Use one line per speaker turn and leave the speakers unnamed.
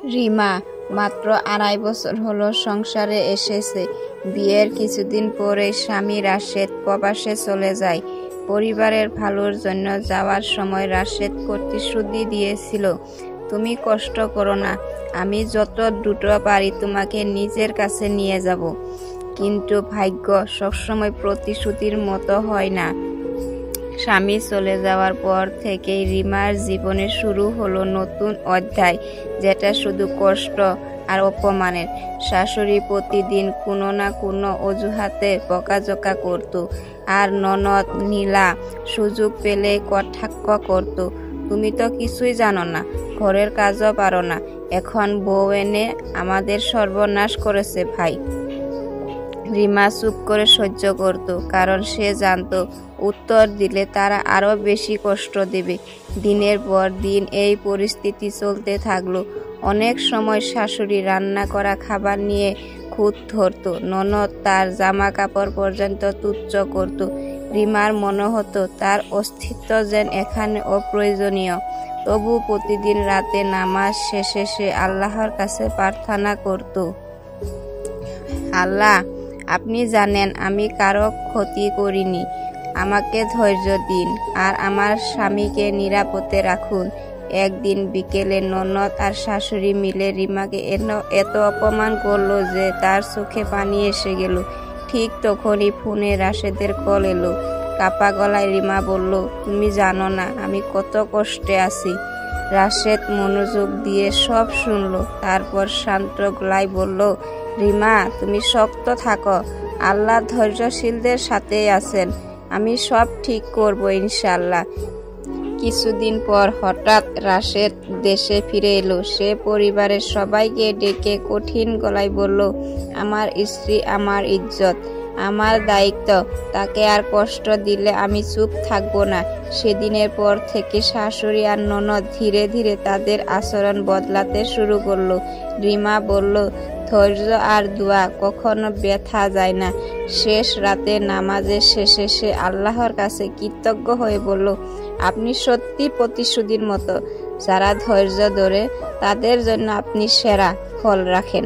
রিমা মাত্র 2.5 বছর হলো সংসারে এসেছে। বিয়ের কিছুদিন পরে স্বামী রাশেদ প্রবাসে চলে যায়। পরিবারের ভালোর জন্য যাওয়ার সময় রাশেদ প্রতিশ্রুতি দিয়েছিল, তুমি কষ্ট করো না, আমি যত দ্রুত পারি তোমাকে নিজের কাছে নিয়ে যাব। কিন্তু ভাগ্য সবসময় প্রতিশ্রুতির মতো হয় না। স্বামী চলে যাওয়ার পর থেকেই রিমার জীবনে শুরু হলো নতুন অধ্যায়, যেটা শুধু কষ্ট আর অপমানের। শাশুড়ি প্রতিদিন কোনো না কোনো অজুহাতে বকাঝকা করত, আর ননদ নীলা সুযোগ পেলে কটাক্ষ করত, তুমি তো কিছুই জানো না, ঘরের কাজও পারো না, এখন বউ এনে আমাদের সর্বনাশ করেছে ভাই। রিমা চুপ করে সহ্য করত, কারণ সে জানতো উত্তর দিলে তারা আরো বেশি কষ্ট দেবে। দিনের পর দিন এই পরিস্থিতি চলতে থাকলো। অনেক সময় শাশুড়ি রান্না করা খাবার নিয়ে খুঁত ধরত, ননদ তার জামা কাপড় পর্যন্ত তুচ্ছ করত। রিমার মনে হতো তার অস্তিত্ব যেন এখানে অপ্রয়োজনীয়। তবু প্রতিদিন রাতে নামাজ শেষে সে আল্লাহর কাছে প্রার্থনা করত, আল্লাহ, আপনি জানেন আমি কারো ক্ষতি করিনি, আমাকে ধৈর্য দিন আর আমার স্বামীকে নিরাপদে রাখুন। একদিন বিকেলে ননদ আর শাশুড়ি মিলে রিমাকে এত অপমান করলো যে তার চোখে পানি এসে গেল। ঠিক তখনই ফোনে রাশেদের কল এলো। কাপা গলায় রিমা বলল, তুমি জানো না আমি কত কষ্টে আছি। রাশেদ মনোযোগ দিয়ে সব শুনলো, তারপর শান্ত গলায় বলল, রিমা তুমি শক্ত থাকো, আল্লাহ ধৈর্যশীলদের সাথেই আছেন, আমি সব ঠিক করব ইনশাল্লাহ। কিছুদিন পর হঠাৎ রাশেদ দেশে ফিরে এলো। সে পরিবারের সবাইকে ডেকে কঠিন গলায় বলল, আমার স্ত্রী আমার ইজ্জত, আমার দায়িত্ব, তাকে আর কষ্ট দিলে আমি চুপ থাকবো না। সেদিনের পর থেকে শাশুড়ি আর ননদ ধীরে ধীরে তাদের আচরণ বদলাতে শুরু করলো। রিমা বলল, ধৈর্য আর দোয়া কখনো ব্যথা যায় না। শেষ রাতে নামাজের শেষে সে আল্লাহর কাছে কৃতজ্ঞ হয়ে বলল, আপনি সত্যি প্রতিশ্রুতির মতো, যারা ধৈর্য ধরে তাদের জন্য আপনি সেরা ফল রাখেন।